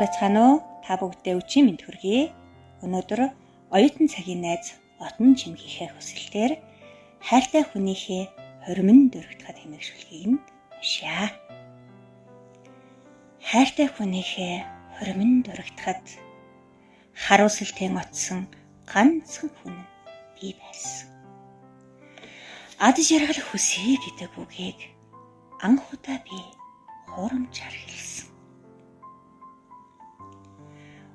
байцгаана уу? Та бүгдээ өчийн мэнд хүргэе. Өнөөдөр оюутан цагийн найз Отон Чимгийнхээ хүсэлтээр хайртай хүнийхээ хоримн дөрөгдөхөд хэмээгшүүлгийг нь уншъя. Хайртай хүнийхээ хоримн дөрөгдөхөд харуулсалтын отсон ганцхан хүн би байсан. Ад жаргал хүсье гэдэг үгийг анх удаа би хуурамчаар хэлсэн.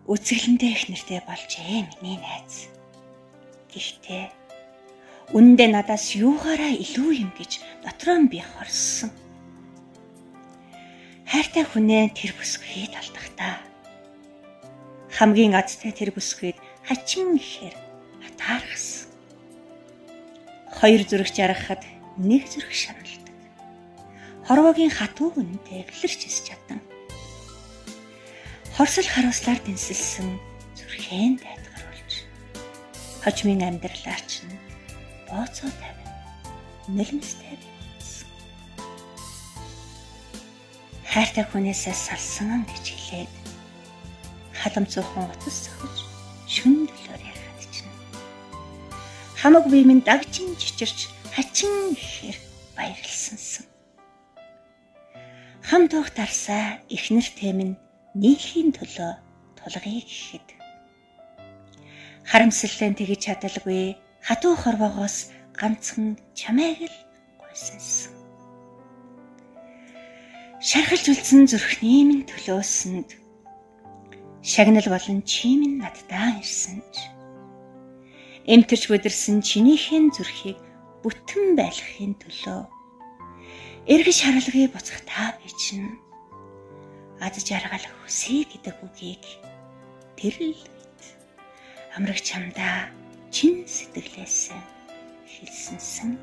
Үцгэлэндээ их нэртэй болжээ миний найз. Гэхдээ үндэ надаас юугаараа илүү юм гэж дотроо нь би хорссон. Хайртай хүнээ тэр бүсгүй талдахдаа хамгийн азтай тэр бүсгүйд хачин ихээр атаархсан. Хоёр зүрх жаргахад нэг зүрх шаналдаг. Хорвоогийн хатуу үнэтэй бэлэрч ис чадан. Хорсол харуулслаар дэнсэлсэн зүрхэн дайтгаруулж хожмын амьдралаар чинь бооцоо тавина нулимстай байсан. Хайртай хүнээсээ салсан гэж хэлээд халамцуухан утас зохиж шүн төлөөр ярихад чинь хамаг бие минь дагчин чичирч хачин ихээр баярлсансан. Хам тух дарсаа ихнэр тэмэн нийхийн төлөө тулгая гэхэд харамсалтай тэгж чадалгүй хатуу хорвоогоос ганцхан чамайг л гуйсансан. Шархалж үлдсэн зүрхний минь төлөөсөнд шагнал болон чимэн наддаа ирсэн ч эмтэрч бүдэрсэн чинийхэн зүрхийг бүтэн байлгахын төлөө эргэж харалгыг буцах та би чинь ад жаргал хүсье гэдэг үгийг тэрл амрагч хамдаа чин сэтгэлээс хэлсэнсэн.